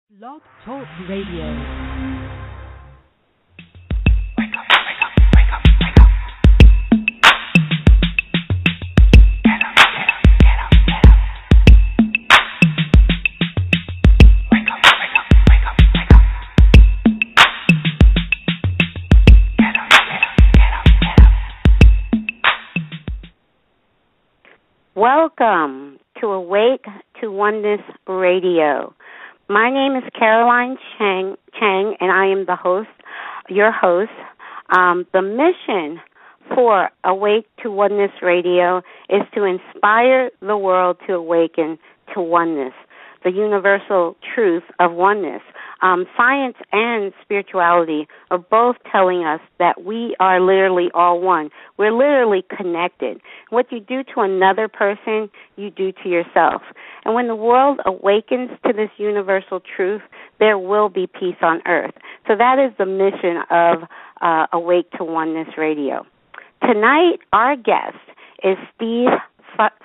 Blog Talk Radio. Welcome to Awake to Oneness Radio. My name is Caroline Chang, and I am your host. The mission for Awake to Oneness Radio is to inspire the world to awaken to oneness, the universal truth of oneness. Science and spirituality are both telling us that we are literally all one. We're literally connected. What you do to another person, you do to yourself. And when the world awakens to this universal truth, there will be peace on earth. So that is the mission of Awake to Oneness Radio. Tonight, our guest is Steve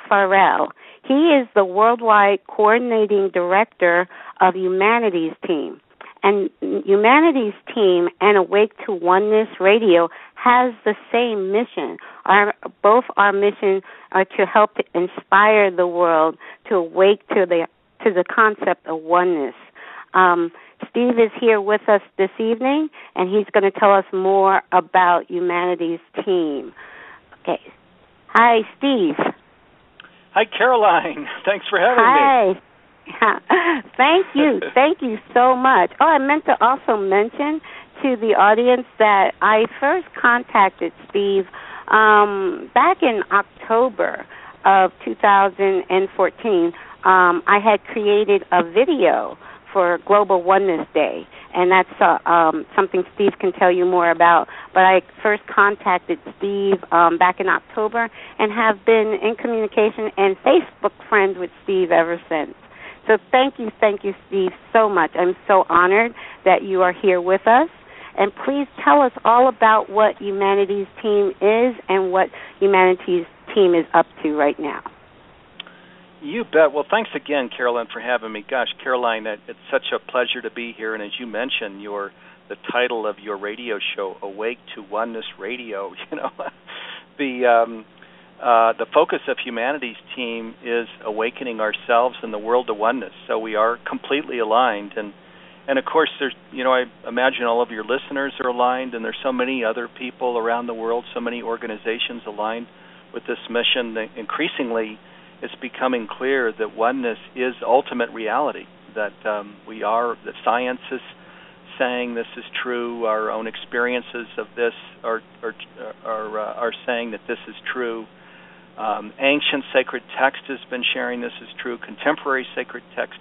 Farrell. He is the worldwide coordinating director of Humanities Team. And Humanities Team and Awake to Oneness Radio has the same mission. Both our missions are to help to inspire the world to awake to the concept of oneness. Steve is here with us this evening, and he's going to tell us more about Humanities Team. Okay. Hi, Steve. Hi, Caroline. Thanks for having me. Hi. Thank you so much. Oh, I meant to also mention to the audience that I first contacted Steve back in October of 2014. I had created a video for Global Oneness Day, and that's something Steve can tell you more about. But I first contacted Steve back in October and have been in communication and Facebook friends with Steve ever since. So thank you, Steve, so much. I'm so honored that you are here with us. And please tell us all about what Humanities Team is and what Humanities Team is up to right now. You bet. Well, thanks again, Caroline, for having me. Gosh, Caroline, it's such a pleasure to be here. And as you mentioned, the title of your radio show, Awake to Oneness Radio, the focus of Humanities Team is awakening ourselves and the world to oneness. So we are completely aligned. And of course, there's, I imagine all of your listeners are aligned, and there's so many other people around the world, so many organizations aligned with this mission that increasingly it's becoming clear that oneness is ultimate reality, that that science is saying this is true, our own experiences of this are saying that this is true. Ancient sacred text has been sharing this is true. Contemporary sacred text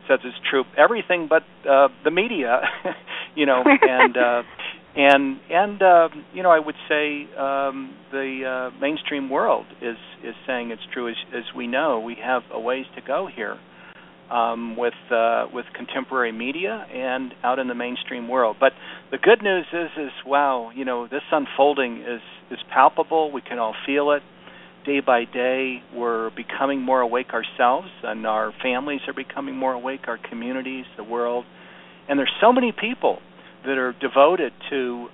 says it's true. Everything but the media, I would say the mainstream world is saying it's true. As we know, we have a ways to go here with contemporary media and out in the mainstream world. But the good news is wow, this unfolding is palpable. We can all feel it. Day by day, we're becoming more awake ourselves, and our families are becoming more awake, our communities, the world. And there's so many people that are devoted to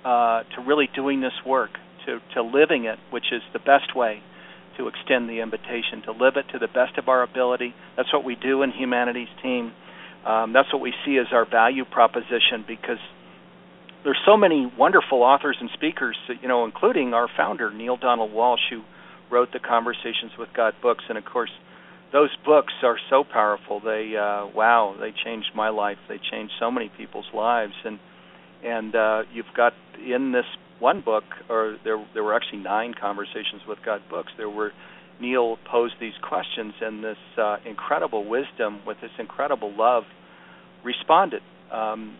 really doing this work, to living it, which is the best way to extend the invitation, to live it to the best of our ability. That's what we do in Humanities Team. That's what we see as our value proposition, because there's so many wonderful authors and speakers, including our founder, Neale Donald Walsch, who wrote the Conversations with God books. And, of course, those books are so powerful. They changed my life. They changed so many people's lives. And you've got in this one book, or there were actually 9 Conversations with God books. Neale posed these questions, and this incredible wisdom with this incredible love responded,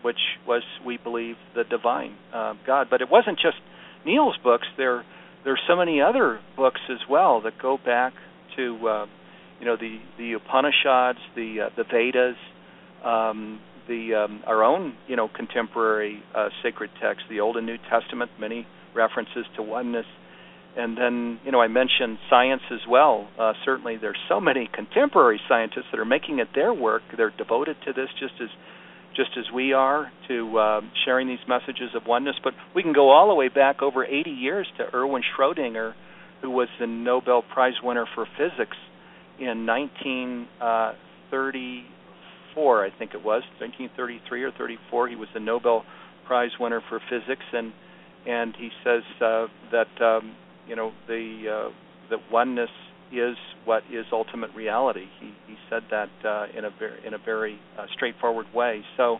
which was, we believe, the divine God. But it wasn't just Neale's books. There's so many other books as well that go back to the Upanishads, the Vedas, our own contemporary sacred texts, the Old and New Testament, many references to oneness, and then I mentioned science as well. Certainly, there's so many contemporary scientists that are making it their work. They're devoted to this, just as just as we are, to sharing these messages of oneness. But we can go all the way back over 80 years to Erwin Schrödinger, who was the Nobel Prize winner for physics in 1934, I think it was, 1933 or 34. He was the Nobel Prize winner for physics, and he says that that oneness is what is ultimate reality. He said that in a very straightforward way. So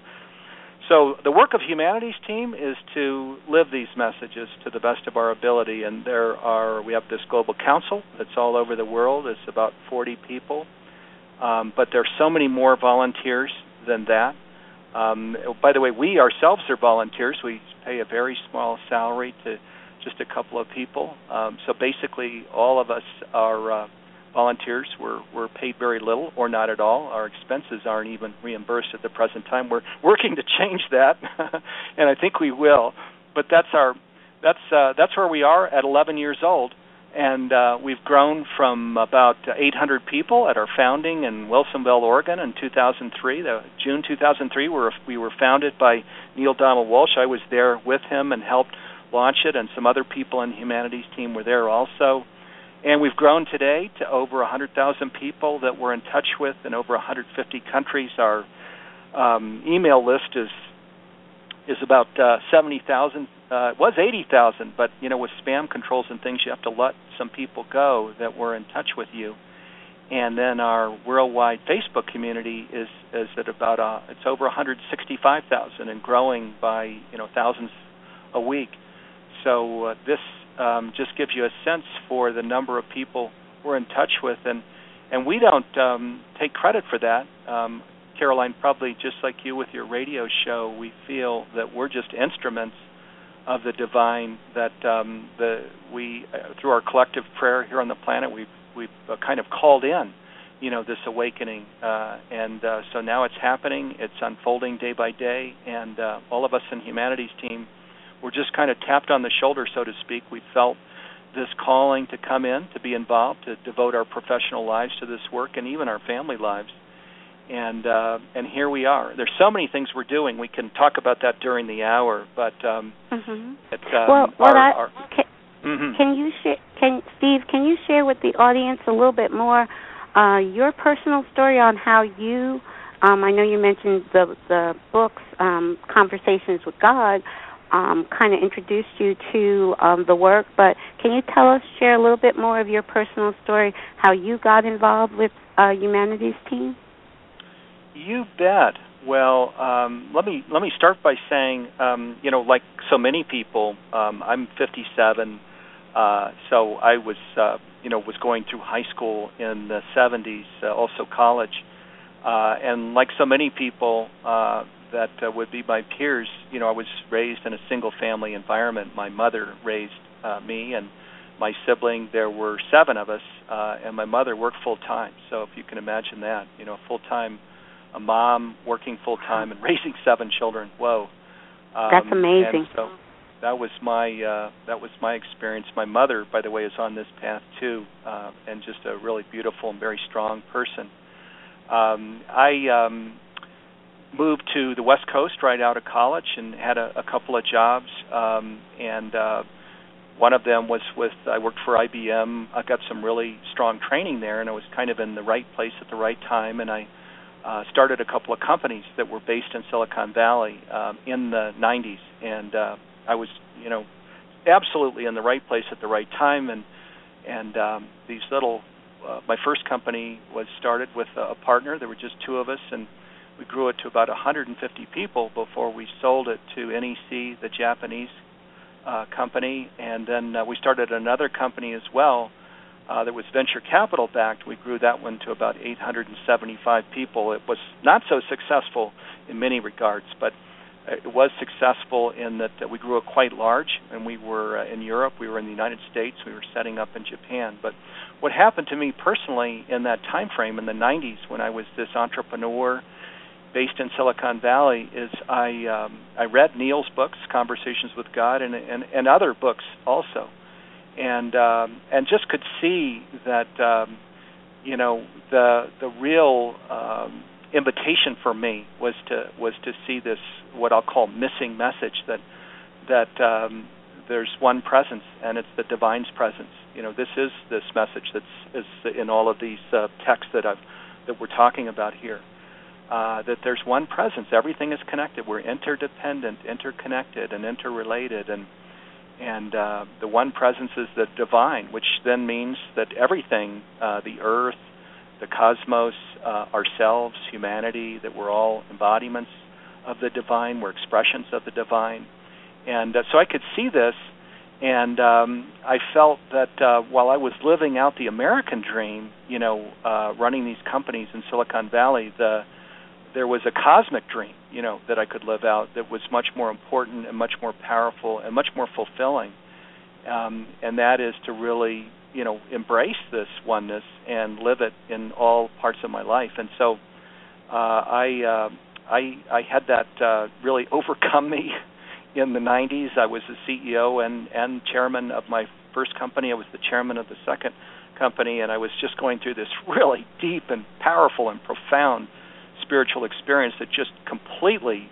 the work of Humanities Team is to live these messages to the best of our ability. And we have this global council that's all over the world. It's about 40 people, but there are so many more volunteers than that. By the way, we ourselves are volunteers. We pay a very small salary to just a couple of people. So basically, all of us are volunteers. We're paid very little or not at all. Our expenses aren't even reimbursed at the present time. We're working to change that, and I think we will. But that's where we are at 11 years old, and we've grown from about 800 people at our founding in Wilsonville, Oregon, in 2003. June 2003, we were founded by Neale Donald Walsch. I was there with him and helped launch it, and some other people in the Humanities Team were there also. And we've grown today to over 100,000 people that we're in touch with in over 150 countries. Our email list is about 70,000. It was 80,000, but with spam controls and things, you have to let some people go that were in touch with you. And then our worldwide Facebook community is at about it's over 165,000 and growing by thousands a week. So this just gives you a sense for the number of people we're in touch with, and we don't take credit for that. Caroline, probably just like you with your radio show, we feel that we're just instruments of the divine. That we through our collective prayer here on the planet, we've kind of called in, this awakening, and so now it's happening. It's unfolding day by day, and all of us in Humanities Team, we're just kind of tapped on the shoulder, so to speak. We felt this calling to come in, to be involved, to devote our professional lives to this work, and even our family lives. And here we are. There's so many things we're doing. We can talk about that during the hour, but can you share, Steve? Can you share with the audience a little bit more your personal story on how you? I know you mentioned the books, Conversations with God. Kind of introduced you to the work, but can you share a little bit more of your personal story, how you got involved with Humanities Team? You bet. Well, let me start by saying, like so many people, I'm 57, so I was, was going through high school in the 70s, also college, and like so many people that would be my peers, I was raised in a single-family environment. My mother raised me and my sibling. There were 7 of us, and my mother worked full-time. So if you can imagine that, full-time, a mom working full-time and raising 7 children. Whoa. That's amazing. And so that was my experience. My mother, by the way, is on this path too, and just a really beautiful and very strong person. I moved to the West Coast right out of college and had a couple of jobs, and one of them was I worked for IBM. I got some really strong training there, and I was kind of in the right place at the right time, and I started a couple of companies that were based in Silicon Valley in the 90s, and I was, absolutely in the right place at the right time, and these little, my first company was started with a partner. There were just 2 of us, and we grew it to about 150 people before we sold it to NEC, the Japanese company, and then we started another company as well that was venture capital backed. We grew that one to about 875 people. It was not so successful in many regards, but it was successful in that we grew it quite large, and we were in Europe, we were in the United States, we were setting up in Japan. But what happened to me personally in that time frame in the 90s when I was this entrepreneur based in Silicon Valley is I read Neale's books, Conversations with God, and other books also, and just could see that the real invitation for me was to see this, what I'll call missing message, that there's one presence, and it's the divine's presence. This is this message that's is in all of these texts that we're talking about here. That there's one presence. Everything is connected. We're interdependent, interconnected, and interrelated, and the one presence is the divine, which then means that everything, the earth, the cosmos, ourselves, humanity, that we're all embodiments of the divine. We're expressions of the divine. And so I could see this, and I felt that while I was living out the American dream, running these companies in Silicon Valley, there was a cosmic dream, that I could live out that was much more important and much more powerful and much more fulfilling. And that is to really, embrace this oneness and live it in all parts of my life. And so I had that really overcome me in the 90s. I was the CEO and chairman of my first company. I was the chairman of the second company, and I was just going through this really deep and powerful and profound spiritual experience that just completely,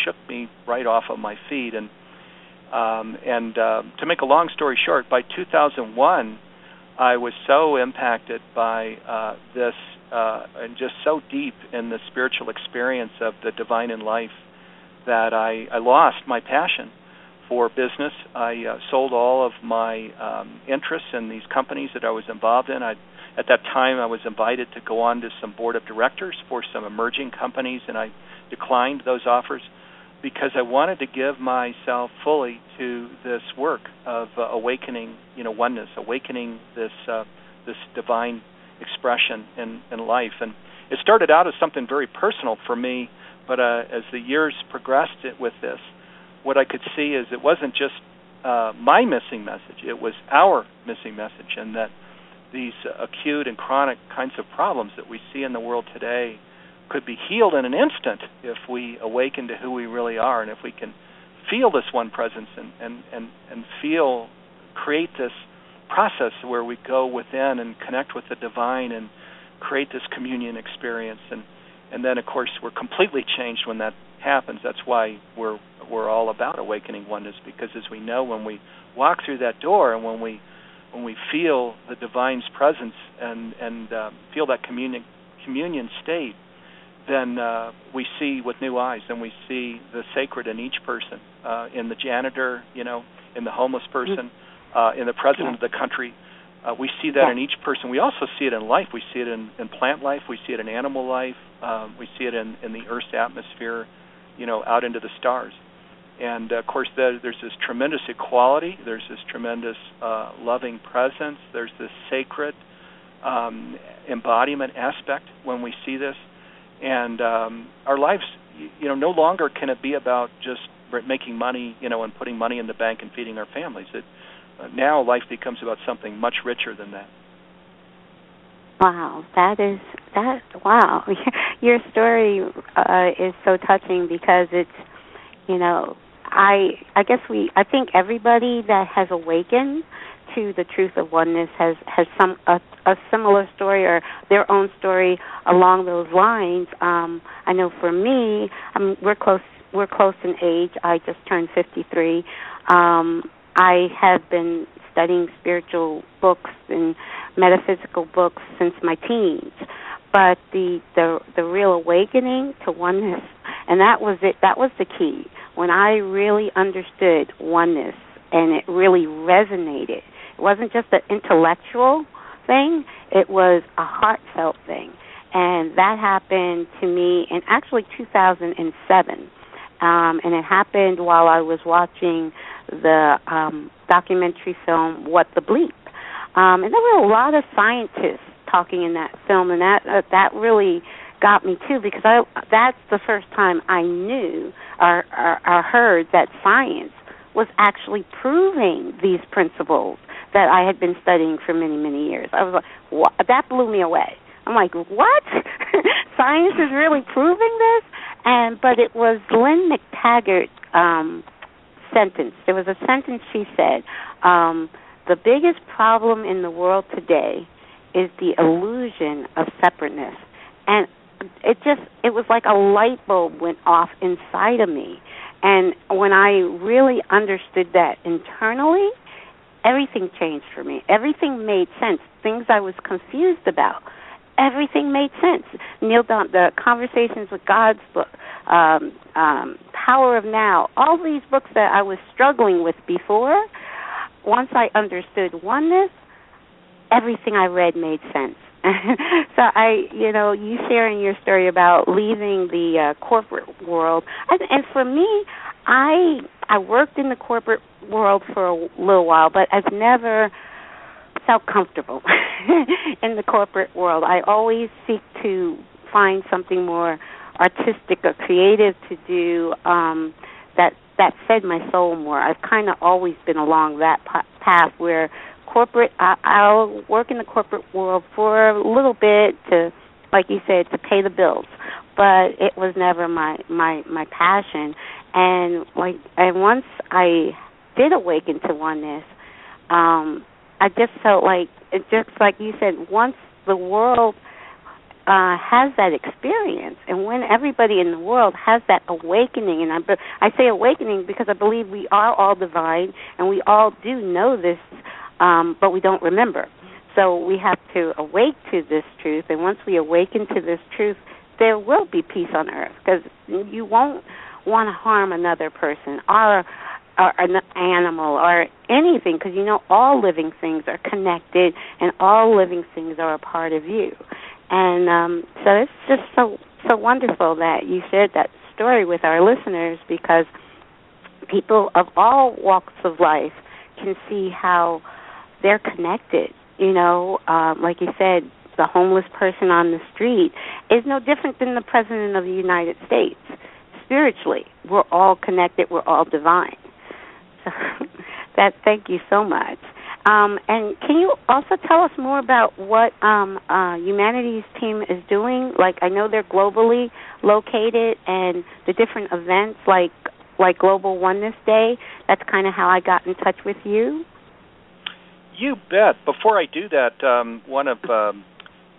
shook me right off of my feet. And to make a long story short, by 2001, I was so impacted by this and just so deep in the spiritual experience of the divine in life that I lost my passion for business. I sold all of my interests in these companies that I was involved in. At that time, I was invited to go on to some board of directors for some emerging companies, and I declined those offers because I wanted to give myself fully to this work of awakening, oneness, awakening this divine expression in life. And it started out as something very personal for me, but as the years progressed with this, what I could see is it wasn't just my missing message, it was our missing message, and that these acute and chronic kinds of problems that we see in the world today could be healed in an instant if we awaken to who we really are, and if we can feel this one presence and create this process where we go within and connect with the divine and create this communion experience. And then, of course, we're completely changed when that happens. That's why we're all about awakening oneness, because as we know, when we walk through that door and when we feel the divine's presence and feel that communion state, then we see with new eyes, and we see the sacred in each person, in the janitor, in the homeless person, in the president of the country. We see that in each person. We also see it in life. We see it in plant life. We see it in animal life. We see it in the Earth's atmosphere, out into the stars. And, of course, there's this tremendous equality. There's this tremendous loving presence. There's this sacred embodiment aspect when we see this. And our lives, no longer can it be about just making money, and putting money in the bank and feeding our families. Now life becomes about something much richer than that. Wow, wow. Your story is so touching because it's, I think everybody that has awakened to the truth of oneness has a similar story or their own story along those lines. I know for me, we're close in age. I just turned 53. I have been studying spiritual books and metaphysical books since my teens. But the real awakening to oneness, and that was it. That was the key. When I really understood oneness and it really resonated. It wasn't just an intellectual thing. It was a heartfelt thing. And that happened to me in actually 2007. And it happened while I was watching the documentary film What the Bleep. And there were a lot of scientists talking in that film, and that really got me too, because that's the first time I knew or heard that science was actually proving these principles that I had been studying for many, many years. I was like, what? That blew me away. I'm like, what? Science is really proving this? But it was Lynn McTaggart's sentence. There was a sentence she said, the biggest problem in the world today is the illusion of separateness. And it was like a light bulb went off inside of me. And when I really understood that internally, everything changed for me. Everything made sense. Things I was confused about, everything made sense. The Conversations with God's book, Power of Now, all these books that I was struggling with before, once I understood oneness, everything I read made sense. So you sharing your story about leaving the corporate world, and for me, I worked in the corporate world for a little while, but I've never felt comfortable in the corporate world. I always seek to find something more artistic or creative to do that fed my soul more. I've kind of always been along that path where corporate, I'll work in the corporate world for a little bit to, like you said, to pay the bills, but it was never my passion. And once I did awaken to oneness, I just felt like, it just like you said, once the world has that experience, and when everybody in the world has that awakening, and I say awakening because I believe we are all divine, and we all do know this, but we don't remember. So we have to awake to this truth, and once we awaken to this truth, there will be peace on earth, because you won't want to harm another person or an animal or anything, because all living things are connected, and all living things are a part of you. And so it's just so wonderful that you shared that story with our listeners, because people of all walks of life can see how they're connected. Like you said, the homeless person on the street is no different than the President of the United States. Spiritually, we're all connected. We're all divine. So thank you so much. And can you also tell us more about what Humanity's team is doing? Like, I know they're globally located, and the different events like Global Oneness Day. That's kind of how I got in touch with you. You bet. Before I do that,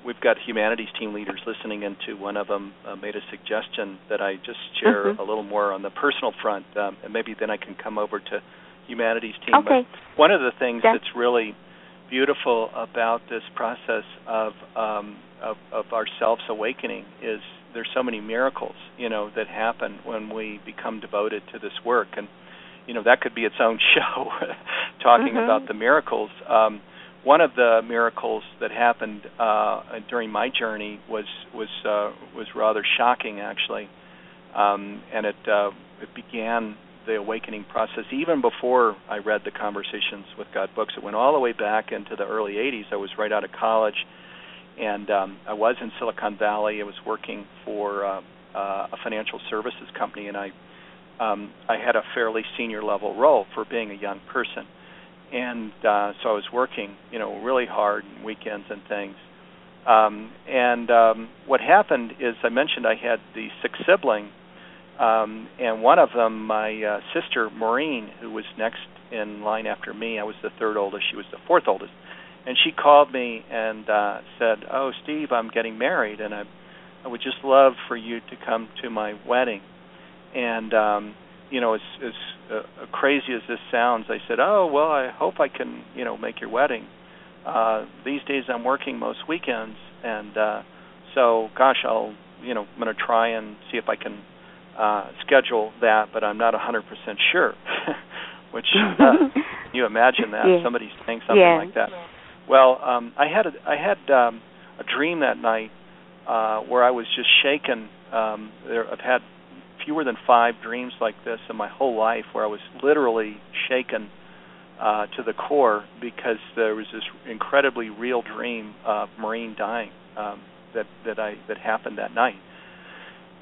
we've got Humanities team leaders listening into. One of them made a suggestion that I just share a little more on the personal front, and maybe then I can come over to Humanities team. Okay. But one of the things that's really beautiful about this process of ourselves awakening is there's so many miracles, that happen when we become devoted to this work, and that could be its own show, talking about the miracles. One of the miracles that happened during my journey was rather shocking, actually, and it began the awakening process even before I read the Conversations with God books. It went all the way back into the early 80s. I was right out of college, and I was in Silicon Valley. I was working for a financial services company, and I had a fairly senior level role for being a young person. And so I was working, really hard, weekends and things. And what happened is, I mentioned I had the 6 siblings, and one of them, my sister Maureen, who was next in line after me. I was the 3rd oldest. She was the 4th oldest. And she called me and said, "Oh, Steve, I'm getting married, and I would just love for you to come to my wedding." And as crazy as this sounds, I said, "Oh, well, I hope I can, make your wedding. These days I'm working most weekends, and so, gosh, I'm going to try and see if I can schedule that, but I'm not 100% sure." Which, can you imagine that? Yeah. Somebody saying something like that. Well, I had a dream that night where I was just shaken. I've had fewer than 5 dreams like this in my whole life, where I was literally shaken to the core, because there was this incredibly real dream of Maureen dying that happened that night.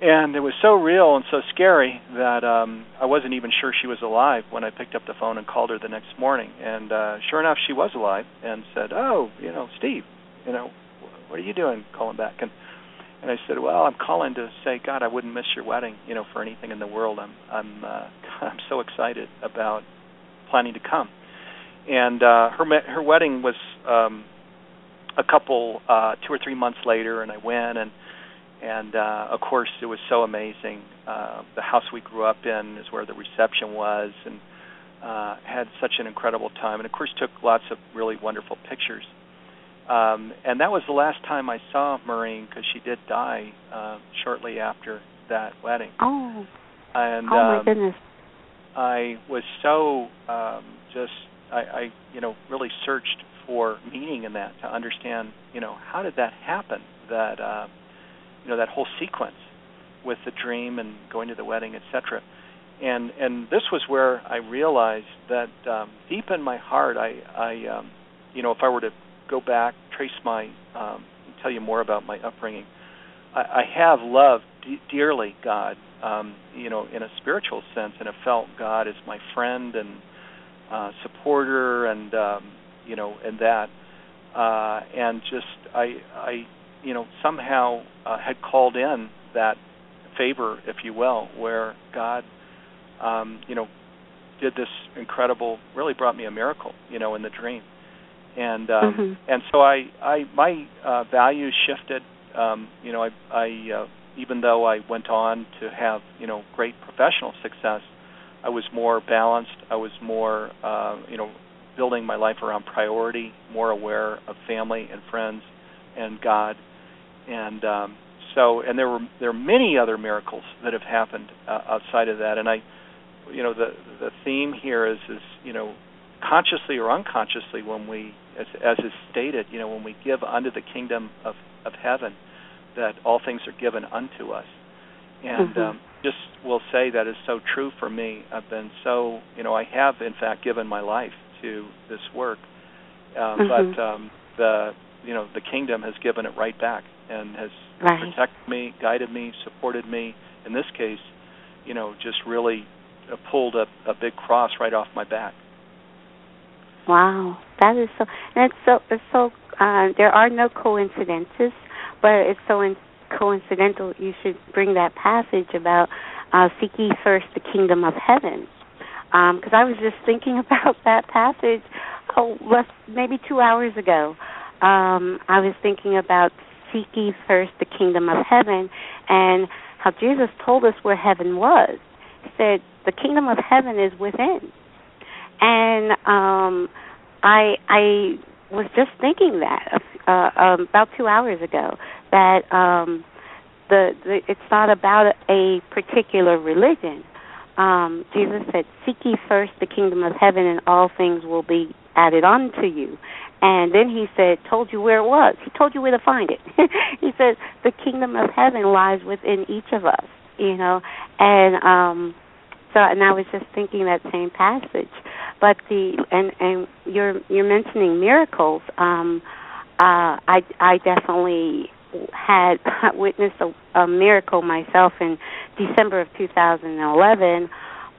And it was so real and so scary that I wasn't even sure she was alive when I picked up the phone and called her the next morning. And sure enough, she was alive, and said, "Oh, Steve, what are you doing calling back?" And I said, "Well, I'm calling to say, God, I wouldn't miss your wedding, for anything in the world. I'm so excited about planning to come." And her wedding was a couple 2 or 3 months later, and I went, And of course, it was so amazing. The house we grew up in is where the reception was, and had such an incredible time. And of course, took lots of really wonderful pictures. And that was the last time I saw Maureen, because she did die shortly after that wedding. Oh. And my goodness. I was so I really searched for meaning in that, to understand, how did that happen? That that whole sequence with the dream and going to the wedding, etc. And this was where I realized that deep in my heart, I if I were to go back, trace tell you more about my upbringing, I have loved dearly God, in a spiritual sense, and have felt God as my friend and supporter, and and that, and just I somehow had called in that favor, if you will, where God, did this incredible, really brought me a miracle, in the dream, and and so my values shifted. I even though I went on to have great professional success, I was more balanced. I was more building my life around priority, more aware of family and friends and God, and and there are many other miracles that have happened outside of that. And the theme here is consciously or unconsciously, when we, as is stated, when we give unto the kingdom of heaven, that all things are given unto us. And just will say that is so true for me. I've been so, I have in fact given my life to this work, but the kingdom has given it right back, and has protected me, guided me, supported me. In this case, just really pulled a big cross right off my back. Wow, that is so. And it's so. There are no coincidences, but it's so coincidental. You should bring that passage about seek ye first the kingdom of heaven, because I was just thinking about that passage maybe 2 hours ago. I was thinking about seek ye first the kingdom of heaven, and how Jesus told us where heaven was. He said the kingdom of heaven is within. And I was just thinking that about 2 hours ago, that it's not about a particular religion. Jesus said, seek ye first the kingdom of heaven, and all things will be added unto you. And then he said, told you where it was. He told you where to find it. He said, the kingdom of heaven lies within each of us, And I was just thinking that same passage. But and you're mentioning miracles. I definitely had witnessed a miracle myself in December of 2011,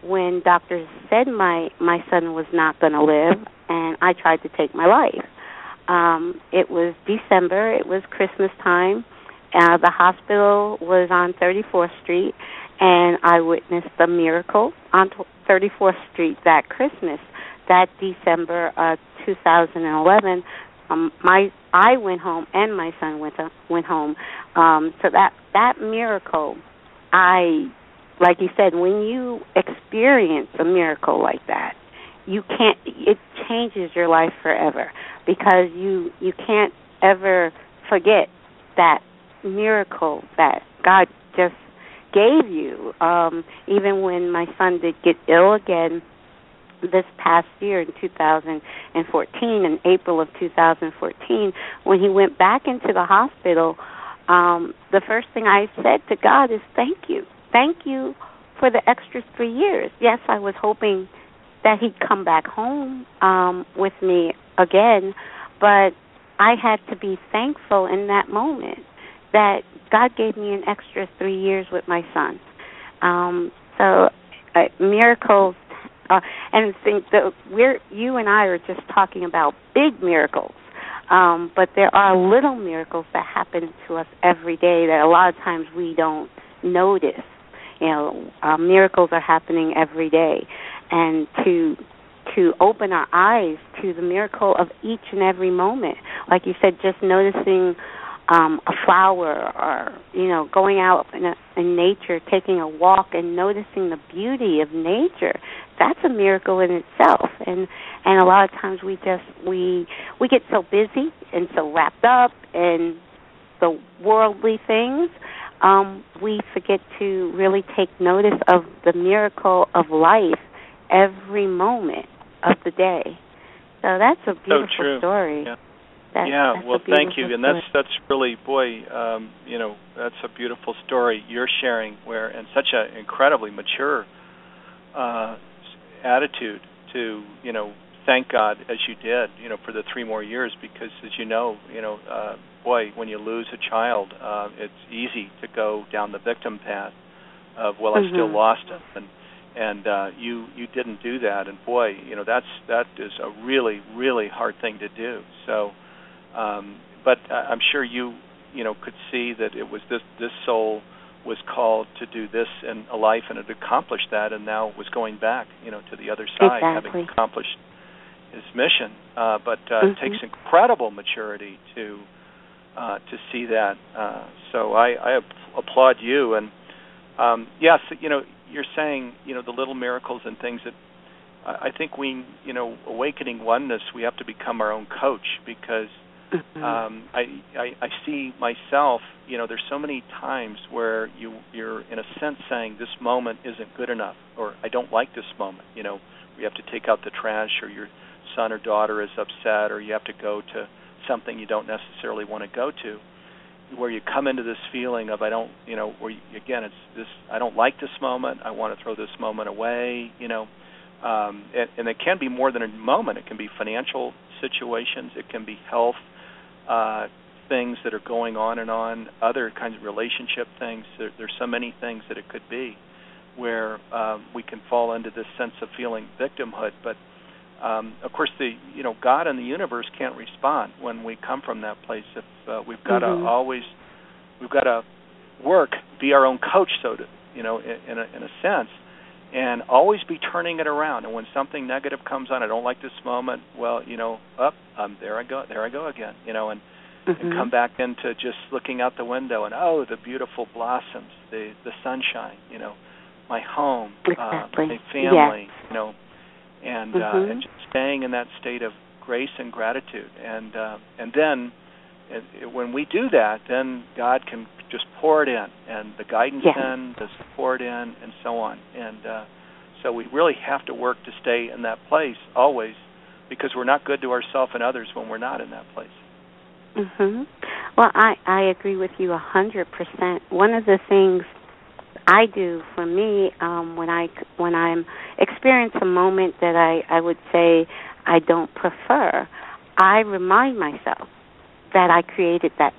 when doctors said my son was not going to live, and I tried to take my life. It was December. It was Christmas time. The hospital was on 34th Street, and I witnessed a miracle on 34th Street that Christmas, that December 2011. I went home, and my son went home. So that miracle, like you said, when you experience a miracle like that, it changes your life forever, because you can't ever forget that miracle that God just gave you. Even when my son did get ill again this past year in 2014, in April of 2014, when he went back into the hospital, the first thing I said to God is, thank you. Thank you for the extra 3 years. Yes, I was hoping that he'd come back home with me again, but I had to be thankful in that moment that God gave me an extra 3 years with my son. Miracles, and think that you and I are just talking about big miracles, but there are little miracles that happen to us every day that a lot of times we don't notice. Miracles are happening every day, and to open our eyes to the miracle of each and every moment, like you said, just noticing a flower, or going out in nature, taking a walk and noticing the beauty of nature. That's a miracle in itself. And a lot of times we get so busy and so wrapped up in the worldly things, we forget to really take notice of the miracle of life every moment of the day. So that's a beautiful story. Yeah. That's well, thank you, and that's really, that's a beautiful story you're sharing, and such an incredibly mature attitude to, thank God as you did, for the 3 more years, because as when you lose a child, it's easy to go down the victim path of, well, I still lost him, and you didn't do that, and that is a really, really hard thing to do. So. But I'm sure you could see that it was this soul was called to do this in a life, and had accomplished that, and now was going back, to the other side, having accomplished his mission. But it takes incredible maturity to see that. So I applaud you. And yes, you're saying the little miracles and things that I think we, awakening oneness, we have to become our own coach, because I see myself, there's so many times where you're in a sense saying this moment isn't good enough, or I don't like this moment. We have to take out the trash, or your son or daughter is upset, or you have to go to something you don't necessarily want to go to, where you come into this feeling of I don't like this moment, I want to throw this moment away, and it can be more than a moment. It can be financial situations, it can be health things that are going on and on, other kinds of relationship things. There's so many things that it could be where we can fall into this sense of feeling victimhood. But of course, God and the universe can't respond when we come from that place. If we've got to be our own coach, in a sense, and always be turning it around. And when something negative comes on, I don't like this moment. Well, there I go again. And come back into just looking out the window and the beautiful blossoms, the sunshine. My home, my family. Yes. And just staying in that state of grace and gratitude. And then when we do that, then God can just pour it in, and the guidance in, the support in, and so on. And so we really have to work to stay in that place always, because we're not good to ourselves and others when we're not in that place. Well, I agree with you 100%. One of the things I do for me when I'm experience a moment that I would say I don't prefer, I remind myself that I created that.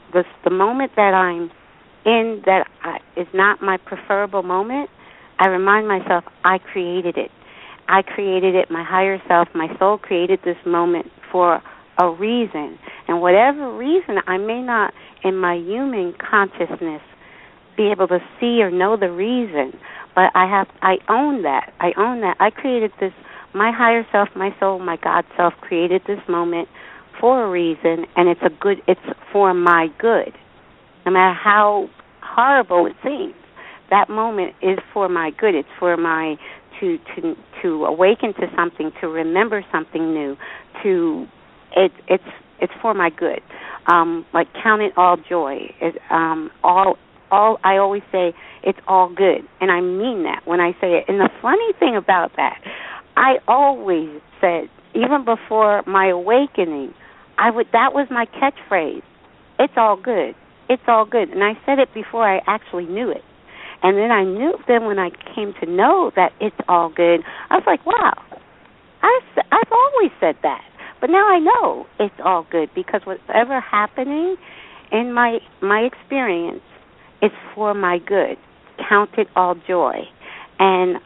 The moment that I'm in that is not my preferable moment, I remind myself I created it. I created it. My higher self, my soul created this moment for a reason. And whatever reason, I may not, in my human consciousness, be able to see or know the reason, but I own that. I created this. My higher self, my soul, my God self created this moment for a reason, and it's for my good. No matter how horrible it seems, that moment is for my good. It's for my to awaken to something, to remember something new. It's for my good. Like count it all joy. All I always say it's all good, and I mean that when I say it. And the funny thing about that, I always said, even before my awakening, that was my catchphrase. It's all good. It's all good. And I said it before I actually knew it. And then I knew, then when I came to know that it's all good, I was like, wow, I've always said that. But now I know it's all good, because whatever happening in my experience is for my good. Count it all joy. And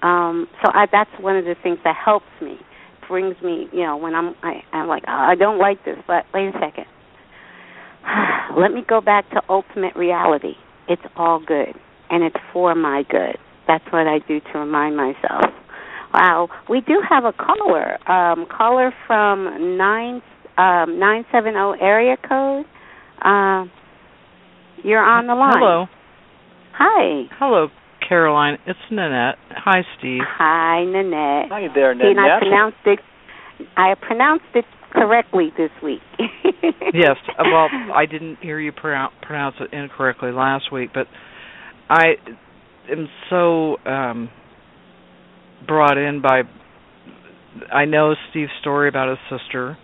so that's one of the things that helps me, brings me, when I'm like, I don't like this, but wait a second. Let me go back to ultimate reality. It's all good, and it's for my good. That's what I do to remind myself. Wow, we do have a caller. Caller from 970 area code. You're on the line. Hello. Hi. Hello, Caroline. It's Nanette. Hi, Steve. Hi, Nanette. Hi there, Nanette. And I pronounced it correctly this week. Yes. Well, I didn't hear you pronounce it incorrectly last week, but I am so brought in by, I know Steve's story about his sister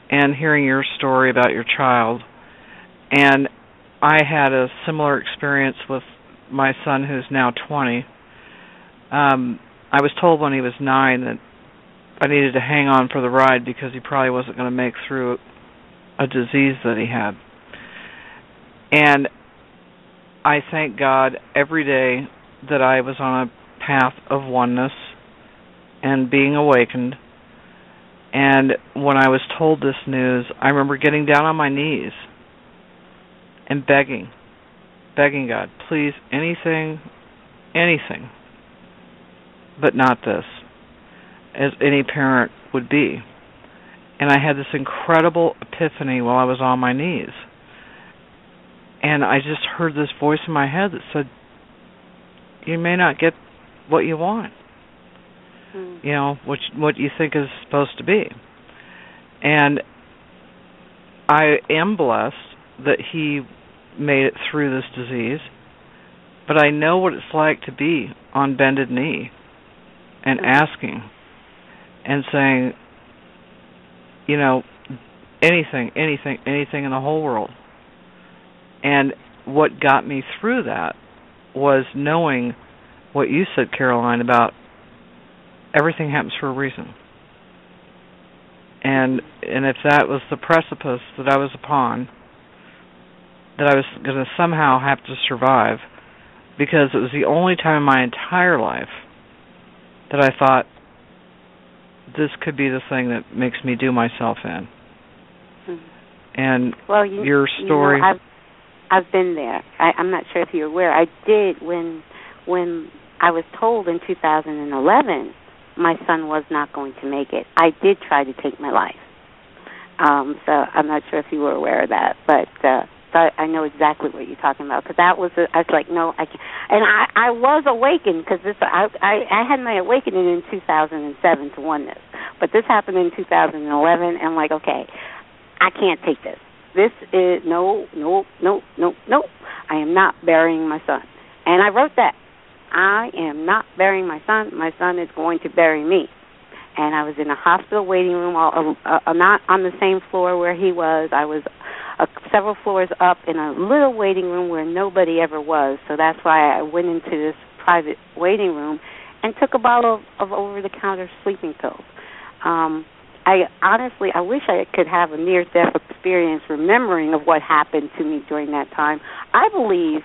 and hearing your story about your child. And I had a similar experience with my son, who's now 20. I was told when he was 9 that I needed to hang on for the ride because he probably wasn't going to make through a disease that he had. And I thank God every day that I was on a path of oneness and being awakened. And when I was told this news, I remember getting down on my knees and begging God, please, anything, but not this, as any parent would be. And I had this incredible epiphany while I was on my knees. And I just heard this voice in my head that said, you may not get what you want, you know, what you think is supposed to be. And I am blessed that he made it through this disease, but I know what it's like to be on bended knee and asking and saying, you know, anything in the whole world. And what got me through that was knowing what you said, Caroline, about everything happens for a reason. And if that was the precipice that I was upon, that I was going to somehow have to survive, because it was the only time in my entire life that I thought, this could be the thing that makes me do myself in. And well, your story... You know, I've been there. I'm not sure if you're aware. I did when I was told in 2011 my son was not going to make it. I did try to take my life. So I'm not sure if you were aware of that, but so I know exactly what you're talking about, because that was I was like, no, I can't. And I was awakened, because I had my awakening in 2007 to oneness, but this happened in 2011, and I'm like, okay, I can't take this. This is no. I am not burying my son, and I wrote that. I am not burying my son. My son is going to bury me. And I was in a hospital waiting room, not on the same floor where he was. I was several floors up in a little waiting room where nobody ever was. So that's why I went into this private waiting room and took a bottle of over-the-counter sleeping pills. I wish I could have a near-death experience remembering of what happened to me during that time. I believe,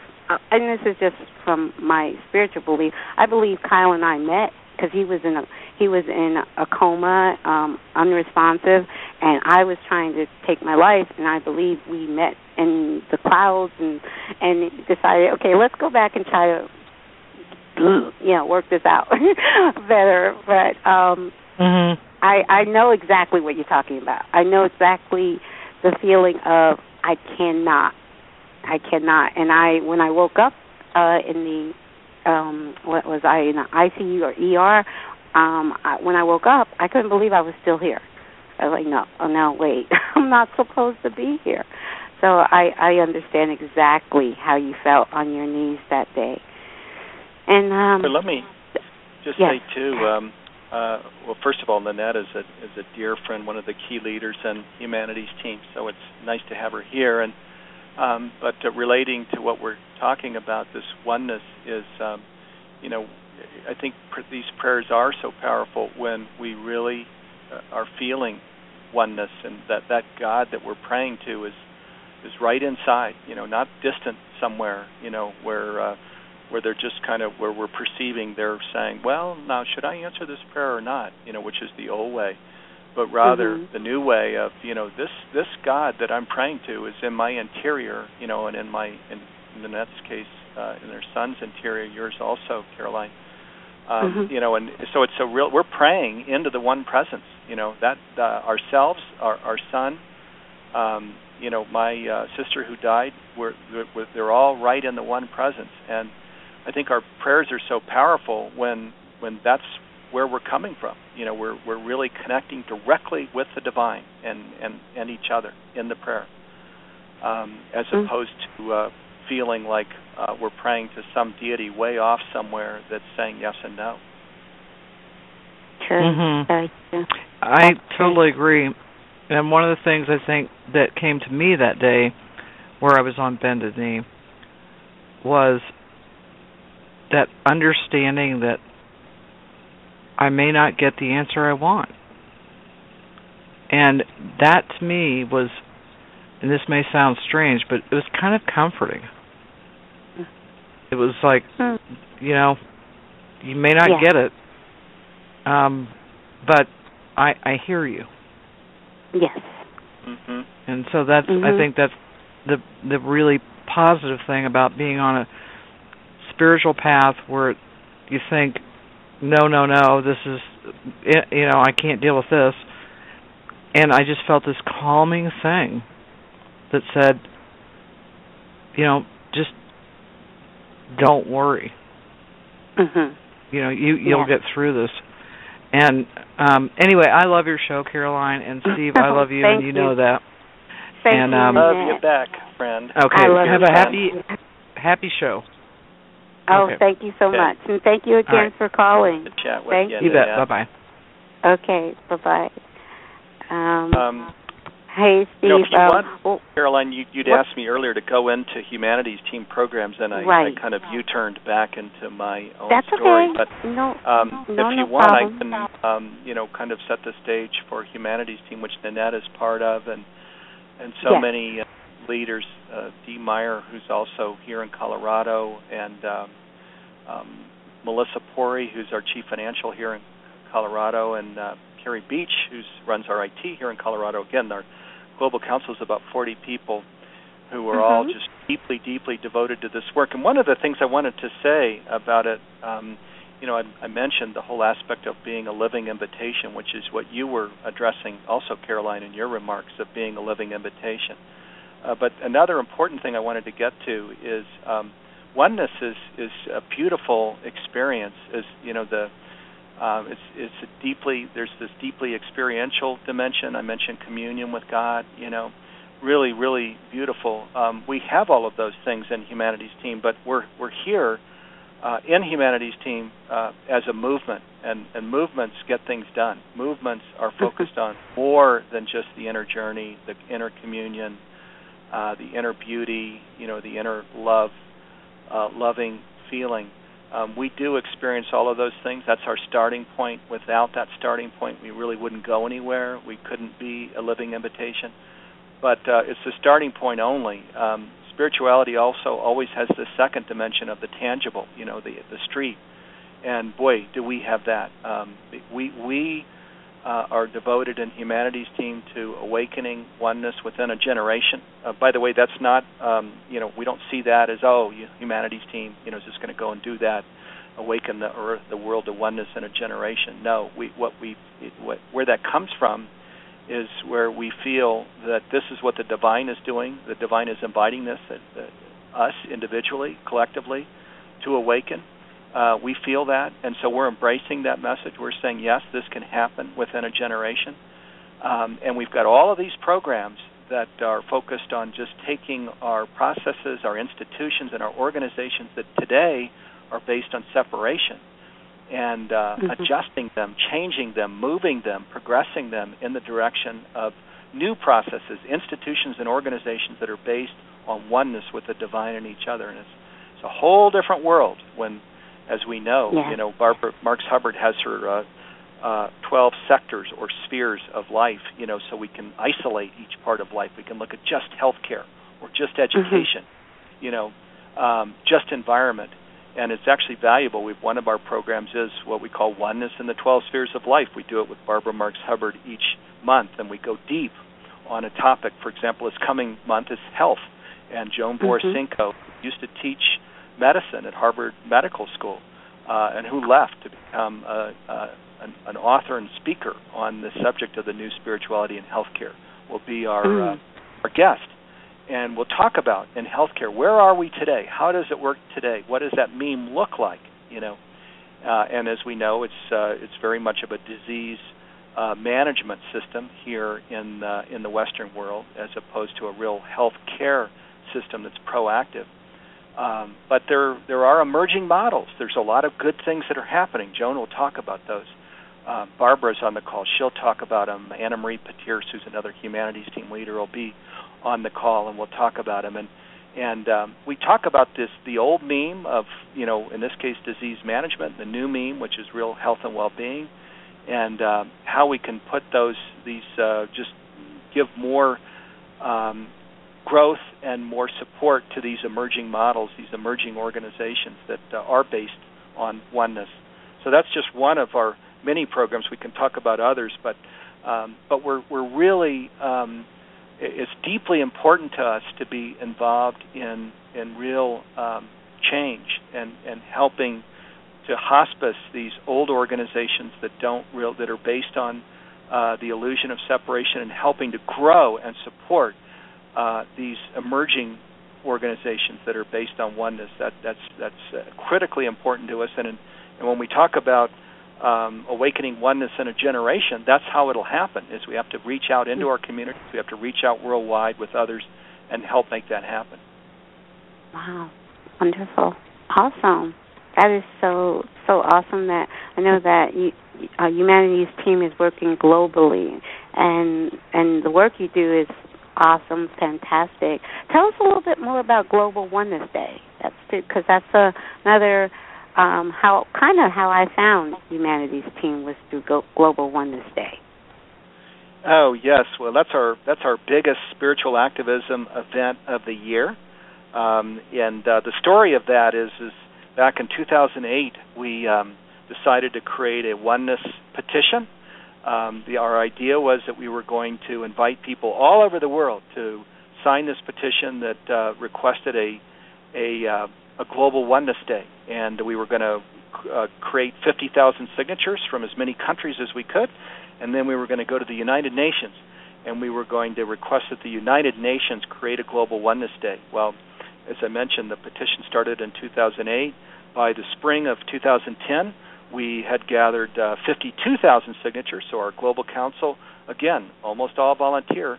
and this is just from my spiritual belief, I believe Kyle and I met because he was in a coma, unresponsive, and I was trying to take my life, and I believe we met in the clouds and decided, okay, let's go back and try to, work this out better. But I know exactly what you're talking about. I know exactly the feeling of I cannot. And when I woke up in the in the ICU or ER, when I woke up, I couldn't believe I was still here. I was like, no, wait, I'm not supposed to be here. So I understand exactly how you felt on your knees that day. And but let me just say too. Well, first of all, Nanette is a dear friend, one of the key leaders in Humanities team. So it's nice to have her here. And but relating to what we're talking about, this oneness is, I think these prayers are so powerful when we really are feeling oneness, and that God that we're praying to is right inside, not distant somewhere, where they're just kind of where we're perceiving they're saying, well, now should I answer this prayer or not, which is the old way, but rather the new way of, this God that I'm praying to is in my interior, and in Nanette's case, in their son's interior, yours also, Caroline. And so it's we're praying into the one presence, that ourselves, our son, My sister who died, they're all right in the one presence. And I think our prayers are so powerful when that's where we're coming from. We're really connecting directly with the divine and each other in the prayer, as opposed to feeling like we're praying to some deity way off somewhere that's saying yes and no. True. Mm-hmm. Very true. I totally agree. And one of the things I think that came to me that day where I was on bended knee was that understanding that I may not get the answer I want. And that to me was, and this may sound strange, but it was kind of comforting. It was like, you may not get it, but I hear you. Yes. Mm-hmm. And so that's, I think that's the really positive thing about being on a spiritual path where you think, no, this is, I can't deal with this. And I just felt this calming thing that said, just don't worry. Mm-hmm. You'll get through this. And anyway, I love your show, Caroline, and Steve, I love you, and you know that. Thank and, you. Love you back, friend. Okay, have a happy show. Oh, okay. Thank you so much, and thank you again for calling. Good chat with thank you. You bet. Bye-bye. Okay, bye-bye. Hey, Steve. If you want, Caroline, you'd asked me earlier to go into Humanities Team programs, and I kind of U-turned back into my own story. Okay. But if you want, problem. I can, kind of set the stage for Humanities Team, which Nanette is part of, and so many leaders. Dee Meyer, who's also here in Colorado, and Melissa Pori, who's our Chief Financial here in Colorado, and Carrie Beach, who runs our IT here in Colorado. Again, our global council is about 40 people who are all just deeply, deeply devoted to this work. And one of the things I wanted to say about it, I mentioned the whole aspect of being a living invitation, which is what you were addressing also, Caroline, in your remarks of being a living invitation. But another important thing I wanted to get to is oneness is a beautiful experience. There's this deeply experiential dimension. I mentioned communion with God, really, really beautiful. We have all of those things in Humanities Team, but we're here in Humanities Team as a movement, and movements get things done. Movements are focused on more than just the inner journey, the inner communion, the inner beauty, the inner love, loving feeling. We do experience all of those things. That's our starting point. Without that starting point, we really wouldn't go anywhere. We couldn't be a living invitation. But it's the starting point only. Spirituality also always has the second dimension of the tangible, the street. And boy, do we have that. We are devoted in Humanities Team to awakening oneness within a generation. By the way, that's not, we don't see that as, Humanities Team, is just going to go and do that, awaken the earth, the world to oneness in a generation. No, where that comes from is where we feel that this is what the divine is doing. The divine is inviting us individually, collectively, to awaken. We feel that, and so we're embracing that message. We're saying, yes, this can happen within a generation. And we've got all of these programs that are focused on just taking our processes, our institutions, and our organizations that today are based on separation and adjusting them, changing them, moving them, progressing them in the direction of new processes, institutions and organizations that are based on oneness with the divine and each other. And it's a whole different world when, as we know, Barbara Marx Hubbard has her 12 sectors or spheres of life, so we can isolate each part of life. We can look at just healthcare or just education, just environment. And it's actually valuable. One of our programs is what we call Oneness in the 12 Spheres of Life. We do it with Barbara Marx Hubbard each month, and we go deep on a topic. For example, this coming month is health. And Joan Borisenko used to teach medicine at Harvard Medical School, and who left to become an author and speaker on the subject of the new spirituality in healthcare, will be our our guest, and we'll talk about in healthcare, where are we today? How does it work today? What does that meme look like? And as we know, it's very much of a disease management system here in the Western world, as opposed to a real health care system that's proactive. But there are emerging models. There's a lot of good things that are happening. Joan will talk about those. Barbara's on the call. She'll talk about them. Anna Marie Petiers, who's another humanities team leader, will be on the call, and we'll talk about them. And we talk about the old meme of, in this case, disease management, the new meme, which is real health and well-being, and how we can put just give more growth and more support to these emerging models, these emerging organizations that are based on oneness. So that's just one of our many programs. We can talk about others, but we're really it's deeply important to us to be involved in real change and helping to hospice these old organizations that are based on the illusion of separation, and helping to grow and support these emerging organizations that are based on oneness. That's critically important to us. And when we talk about awakening oneness in a generation, that's how it'll happen, is we have to reach out into our communities, we have to reach out worldwide with others and help make that happen. Wow. Wonderful. Awesome. That is so awesome. That I know that Humanities team is working globally, and the work you do is awesome, fantastic. Tell us a little bit more about Global Oneness Day. Because that's another how I found Humanities team was through Global Oneness Day. Oh yes, well that's our biggest spiritual activism event of the year, and the story of that is back in 2008 we decided to create a oneness petition. Our idea was that we were going to invite people all over the world to sign this petition that requested a Global Oneness Day, and we were going to create 50,000 signatures from as many countries as we could, and then we were going to go to the United Nations, and we were going to request that the United Nations create a Global Oneness Day. Well, as I mentioned, the petition started in 2008. By the spring of 2010, we had gathered 52,000 signatures, so our Global Council, again, almost all volunteer,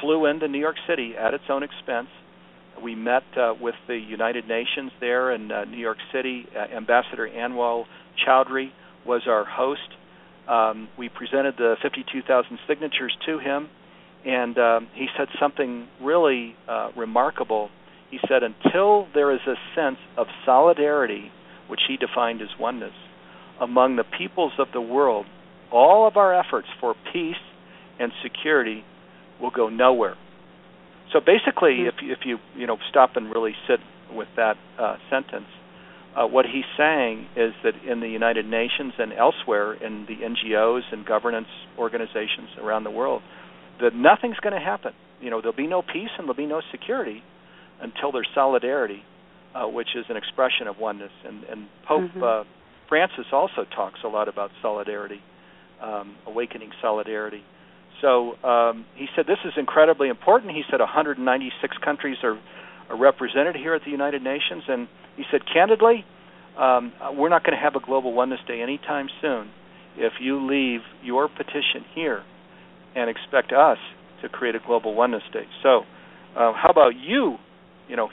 flew into New York City at its own expense. We met with the United Nations there in New York City. Ambassador Anwar Chowdhury was our host. We presented the 52,000 signatures to him, and he said something really remarkable. He said, until there is a sense of solidarity, which he defined as oneness, among the peoples of the world, all of our efforts for peace and security will go nowhere. So basically, if you stop and really sit with that sentence, what he's saying is that in the United Nations and elsewhere in the NGOs and governance organizations around the world, that nothing's going to happen. There'll be no peace and there'll be no security until there's solidarity, which is an expression of oneness. And Pope Francis also talks a lot about solidarity, awakening solidarity. So he said this is incredibly important. He said 196 countries are represented here at the United Nations, and he said, candidly, we're not going to have a Global Oneness Day anytime soon if you leave your petition here and expect us to create a Global Oneness Day. So how about you,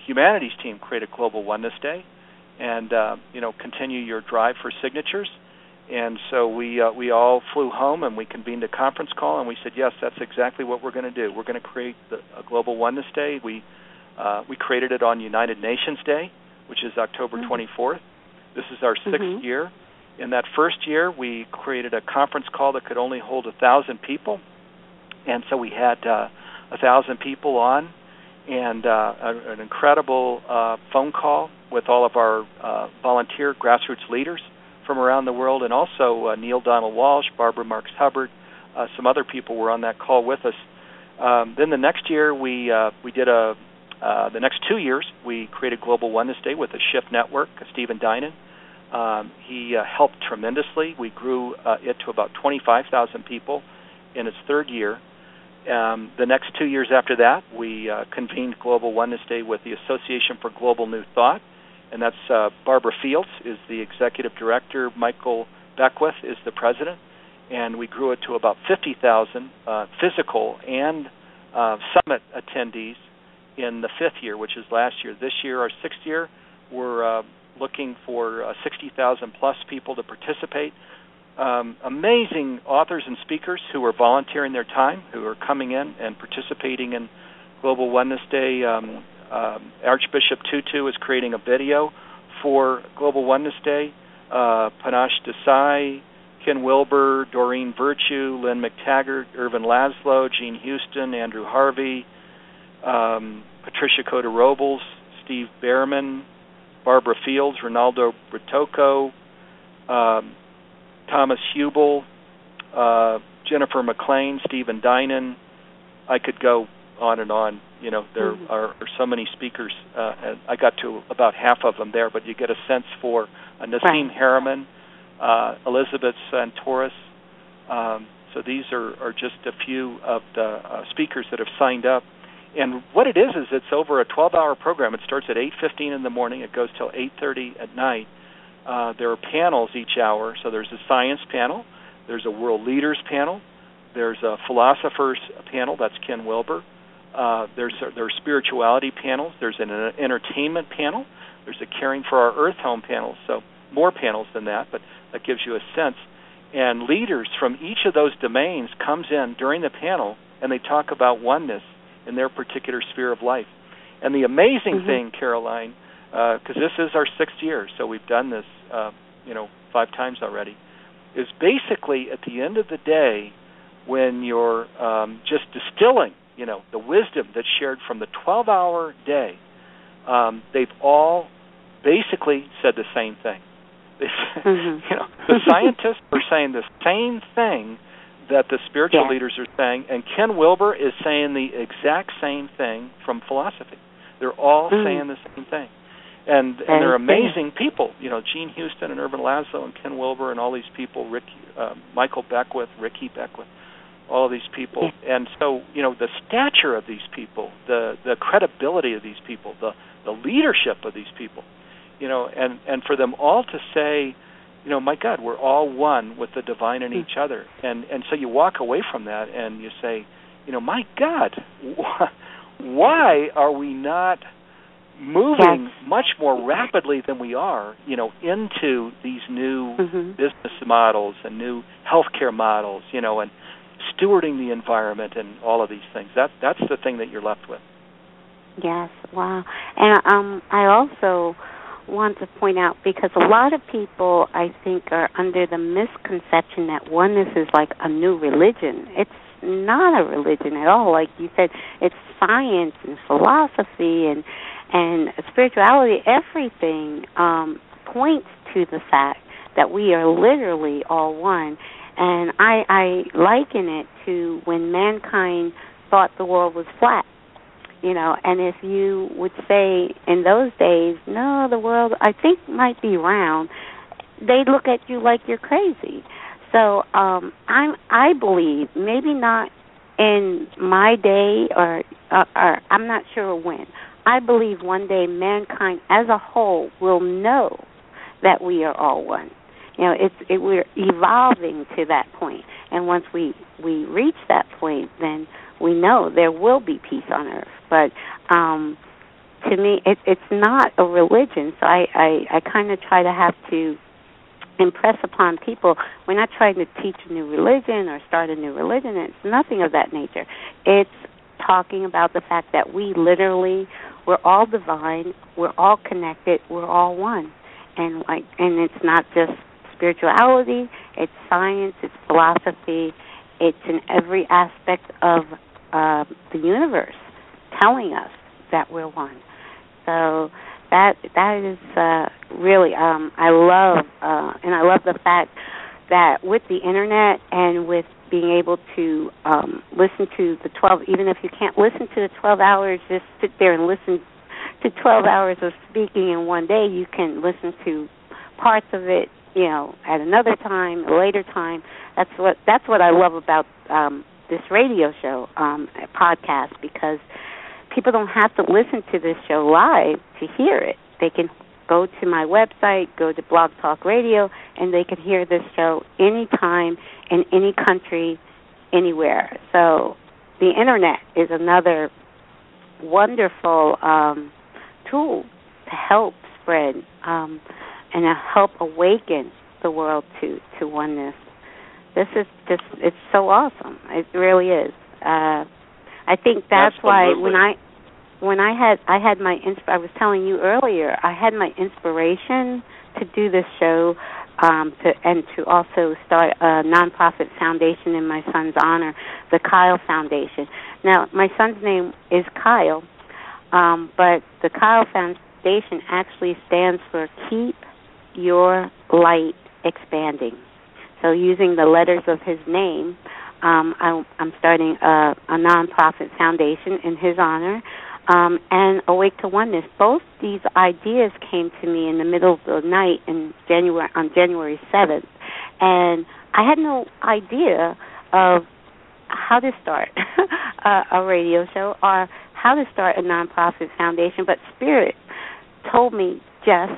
Humanities team, create a Global Oneness Day and, continue your drive for signatures? And so we all flew home and we convened a conference call, and we said, yes, that's exactly what we're going to do. We're going to create a Global Oneness Day. We created it on United Nations Day, which is October 24th. This is our sixth year. In that first year, we created a conference call that could only hold 1,000 people, and so we had 1,000 people on, and an incredible phone call with all of our volunteer grassroots leaders from around the world, and also Neale Donald Walsch, Barbara Marks Hubbard, some other people were on that call with us. Then the next year, we did the next 2 years, we created Global Oneness Day with the Shift Network, Stephen Dinan. He helped tremendously. We grew it to about 25,000 people in its third year. The next 2 years after that, we convened Global Oneness Day with the Association for Global New Thought, and that's Barbara Fields is the executive director, Michael Beckwith is the president, and we grew it to about 50,000 physical and summit attendees in the fifth year, which is last year. This year, our sixth year, we're looking for 60,000 plus people to participate. Amazing authors and speakers who are volunteering their time, who are coming in and participating in Global Oneness Day. Archbishop Tutu is creating a video for Global Oneness Day. Panache Desai, Ken Wilber, Doreen Virtue, Lynn McTaggart, Irvin Laszlo, Gene Houston, Andrew Harvey, Patricia Cota Robles, Steve Behrman, Barbara Fields, Ronaldo Britoco, Thomas Hubel, Jennifer McLean, Stephen Dinan. I could go on and on. You know, there are so many speakers. And I got to about half of them there, but you get a sense for Nassim Harriman, Elizabeth Santoris. So these are just a few of the speakers that have signed up. And what it is it's over a 12-hour program. It starts at 8:15 in the morning. It goes till 8:30 at night. There are panels each hour. So there's a science panel. There's a world leaders panel. There's a philosophers panel. That's Ken Wilber. There are spirituality panels. There's an entertainment panel. There's a caring for our earth home panel. So more panels than that, but that gives you a sense. And leaders from each of those domains comes in during the panel, and they talk about oneness in their particular sphere of life. And the amazing thing, Caroline, because this is our sixth year, so we've done this, 5 times already, is basically at the end of the day, when you're just distilling, the wisdom that's shared from the 12-hour day, they've all basically said the same thing. The scientists are saying the same thing that the spiritual leaders are saying, and Ken Wilber is saying the exact same thing from philosophy. They're all saying the same thing. And they're amazing people. Gene Houston and Irvin Laszlo and Ken Wilber and all these people, Michael Beckwith, Ricky Beckwith, all of these people. And so, the stature of these people, the credibility of these people, the leadership of these people, and for them all to say, my God, we're all one with the divine in each other. And so you walk away from that and you say, my God, why are we not moving much more rapidly than we are, into these new business models and new healthcare models, and stewarding the environment and all of these things. That's the thing that you're left with. Yes, wow. And I also want to point out, because a lot of people, I think, are under the misconception that oneness is like a new religion. It's not a religion at all. Like you said, it's science and philosophy and spirituality. Everything points to the fact that we are literally all one. And I liken it to when mankind thought the world was flat. And if you would say in those days, no, the world, I think, might be round, they'd look at you like you're crazy. So I believe, maybe not in my day or I'm not sure when, I believe one day mankind as a whole will know that we are all one. We're evolving to that point. And once we reach that point, then we know there will be peace on earth. But to me, it's not a religion. So I kind of try to have to impress upon people, we're not trying to teach a new religion or start a new religion. It's nothing of that nature. It's talking about the fact that we literally, we're all divine, we're all connected, we're all one. And it's not just spirituality, it's science, it's philosophy, it's in every aspect of the universe telling us that we're one. So that is really, I love the fact that with the internet and with being able to listen to the 12, even if you can't listen to the 12 hours, just sit there and listen to 12 hours of speaking in one day. You can listen to parts of it, at another time, a later time. That's what I love about this radio show podcast, because people don't have to listen to this show live to hear it. They can go to my website, go to Blog Talk Radio, and they can hear this show anytime, in any country, anywhere. So the Internet is another wonderful tool to help spread and to help awaken the world to oneness. This is just, it's so awesome. It really is. I think that's Absolutely. why when I had my I was telling you earlier, I had my inspiration to do this show, to also start a nonprofit foundation in my son's honor, the Kyle Foundation. Now, my son's name is Kyle, but the Kyle Foundation actually stands for Keep Your Light Expanding. So using the letters of his name, I'm starting a nonprofit foundation in his honor, and Awake to Oneness. Both these ideas came to me in the middle of the night on January 7th, and I had no idea of how to start a radio show or how to start a nonprofit foundation, but Spirit told me, just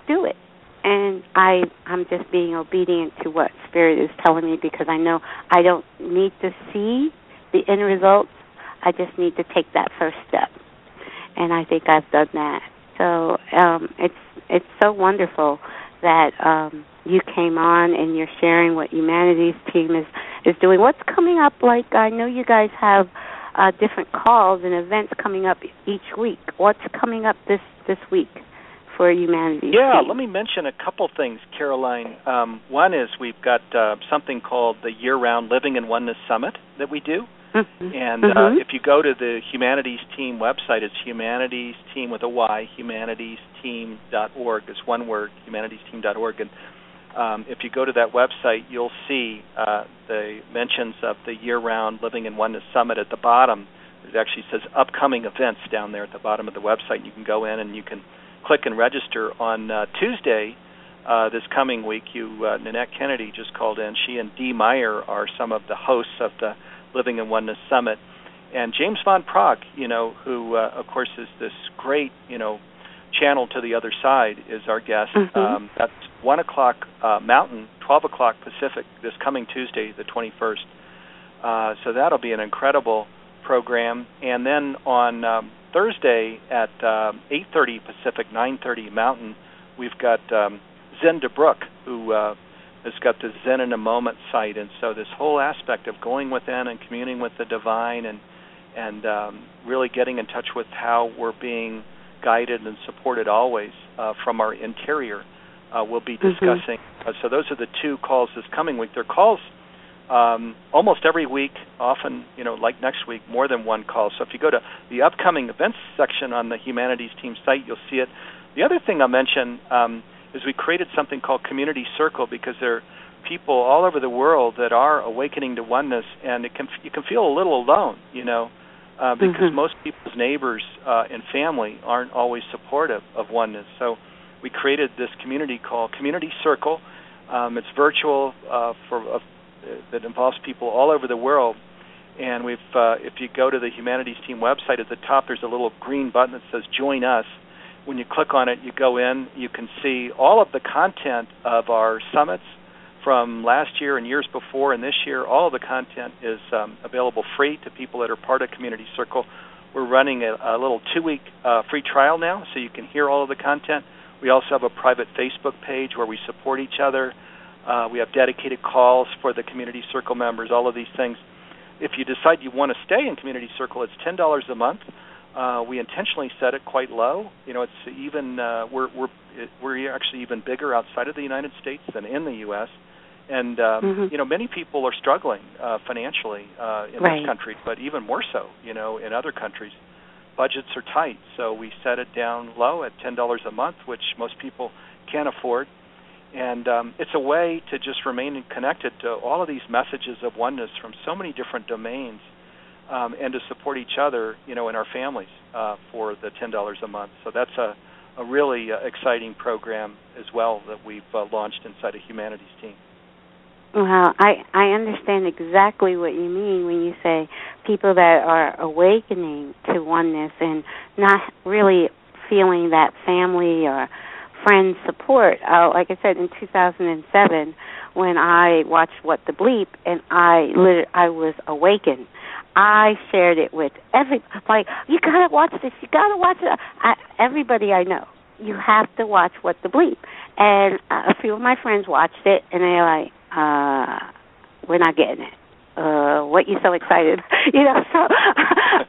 do it. And I'm just being obedient to what Spirit is telling me, because I know I don't need to see the end results. I just need to take that first step. And I think I've done that. So it's so wonderful that you came on and you're sharing what Humanity's team is doing. What's coming up? Like, I know you guys have different calls and events coming up each week. What's coming up this week for Humanity's team? Let me mention a couple things, Caroline. One is we've got something called the Year-Round Living in Oneness Summit that we do. Mm-hmm. And if you go to the Humanities Team website, it's Humanities Team with a Y, humanitiesteam.org. It's one word, humanitiesteam.org. And if you go to that website, you'll see the mentions of the Year-Round Living in Oneness Summit at the bottom. It actually says upcoming events down there at the bottom of the website. You can go in and you can click and register. On Tuesday this coming week, Nanette Kennedy just called in. She and Dee Meyer are some of the hosts of the Living in Oneness Summit. And James Von Prague, who, of course, is this great, channel to the other side, is our guest. Mm-hmm. That's 1 o'clock Mountain, 12 o'clock Pacific, this coming Tuesday, the 21st. So that'll be an incredible program. And then on Thursday at 8:30 Pacific, 9:30 Mountain, we've got Zen DeBrook, who has got the Zen in a Moment site. And so this whole aspect of going within and communing with the divine and really getting in touch with how we're being guided and supported always from our interior, we'll be discussing. So those are the two calls this coming week. They're calls almost every week, often, like next week, more than one call. So if you go to the upcoming events section on the Humanities Team site, you'll see it. The other thing I'll mention is we created something called Community Circle, because there are people all over the world that are awakening to oneness, and you can feel a little alone, because most people's neighbors and family aren't always supportive of oneness. So we created this community called Community Circle. It's virtual that involves people all over the world. And if you go to the Humanities Team website, at the top there's a little green button that says Join Us. When you click on it, you go in, you can see all of the content of our summits from last year and years before and this year. All of the content is available free to people that are part of Community Circle. We're running a little 2-week free trial now, so you can hear all of the content. We also have a private Facebook page where we support each other. We have dedicated calls for the Community Circle members, all of these things. If you decide you want to stay in Community Circle, it's $10 a month. We intentionally set it quite low. It's even we're actually even bigger outside of the United States than in the U.S. And many people are struggling financially in this country, but even more so, in other countries. Budgets are tight, so we set it down low at $10 a month, which most people can't afford. And it's a way to just remain connected to all of these messages of oneness from so many different domains, and to support each other, in our families for the $10 a month. So that's a really exciting program as well that we've launched inside a Humanities Team. Well, I understand exactly what you mean when you say people that are awakening to oneness and not really feeling that family or friend support. Like I said, in 2007, when I watched What the Bleep, and I was awakened. I shared it with like, you gotta watch this, you gotta watch it. Everybody I know, you have to watch What the Bleep. And a few of my friends watched it, and they're like, we're not getting it. What you so excited? So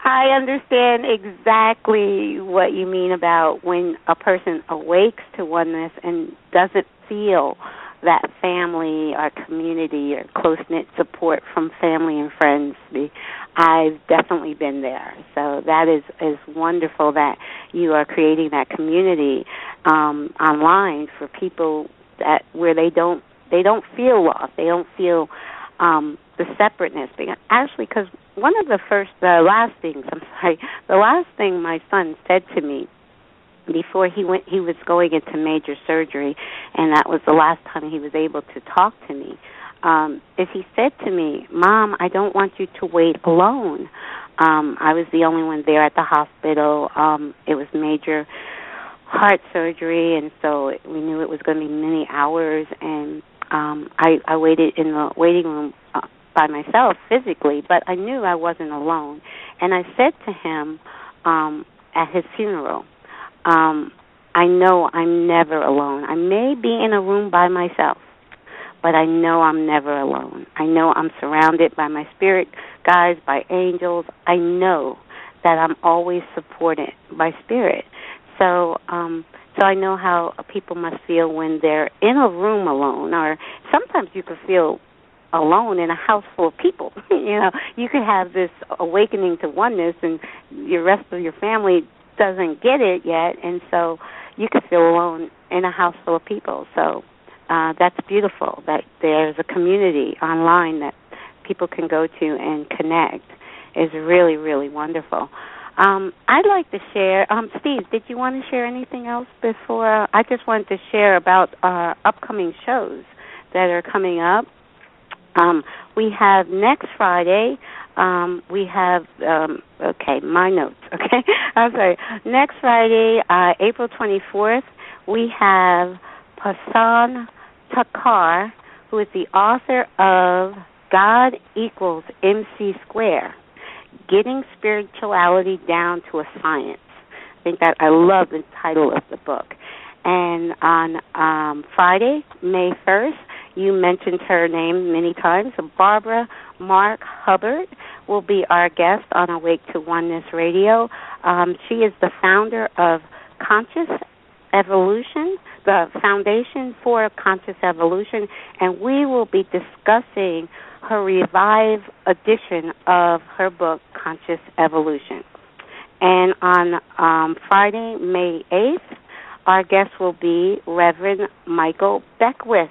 I understand exactly what you mean about when a person awakes to oneness and doesn't feel that family or community or close-knit support from family and friends. I've definitely been there. So that is wonderful that you are creating that community online for people that where they don't feel lost. They don't feel the separateness. Actually, because the last thing my son said to me before he was going into major surgery, and that was the last time he was able to talk to me, is he said to me, "Mom, I don't want you to wait alone." I was the only one there at the hospital. It was major heart surgery, and so we knew it was going to be many hours, and I waited in the waiting room by myself physically, but I knew I wasn't alone. And I said to him at his funeral, I know I'm never alone. I may be in a room by myself, but I know I'm never alone. I know I'm surrounded by my spirit guides, by angels. I know that I'm always supported by spirit. So I know how people must feel when they're in a room alone, or sometimes you could feel alone in a house full of people. You could have this awakening to oneness, and the rest of your family doesn't get it yet, and so you could feel alone in a house full of people. So that's beautiful that there's a community online that people can go to and connect. Is really, really wonderful. I'd like to share. Steve, did you want to share anything else before? I just wanted to share about our upcoming shows that are coming up. We have next Friday, we have, my notes, okay? I'm sorry. Next Friday, April 24th, we have Pasan Takar, who is the author of God Equals MC Square, Getting Spirituality Down to a Science. I love the title of the book. And on Friday, May 1st, you mentioned her name many times, Barbara Mark Hubbard will be our guest on Awake to Oneness Radio. She is the founder of Conscious Evolution, the Foundation for Conscious Evolution, and we will be discussing her revived edition of her book, Conscious Evolution. And on Friday, May 8th, our guest will be Reverend Michael Beckwith,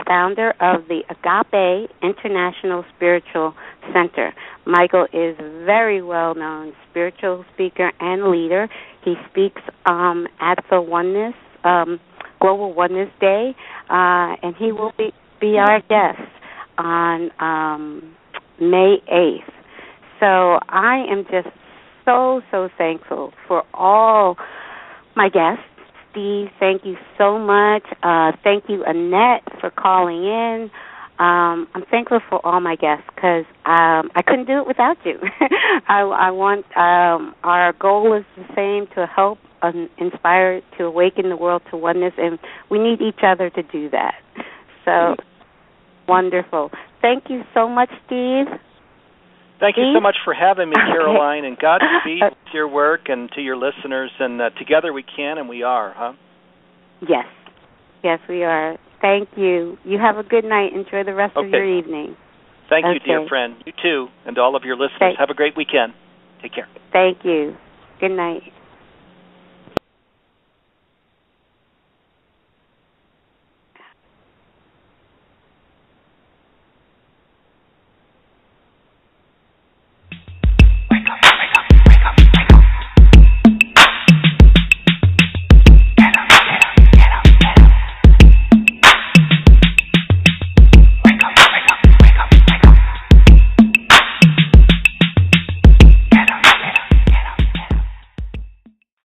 founder of the Agape International Spiritual Center. Michael is a very well-known spiritual speaker and leader. He speaks at the Oneness, Global Oneness Day, and he will be our guest on May 8th. So I am just so thankful for all my guests. Steve, thank you so much. Thank you, Annette, for calling in. I'm thankful for all my guests because I couldn't do it without you. I want our goal is the same, to help inspire, to awaken the world to oneness, and we need each other to do that. So wonderful. Thank you so much, Steve. Thank you so much for having me, Caroline, and Godspeed to your work and to your listeners. And together we can, and we are, huh? Yes, we are. Thank you. You have a good night. Enjoy the rest of your evening. Thank you, dear friend. You too, and all of your listeners. Have a great weekend. Take care. Thank you. Good night.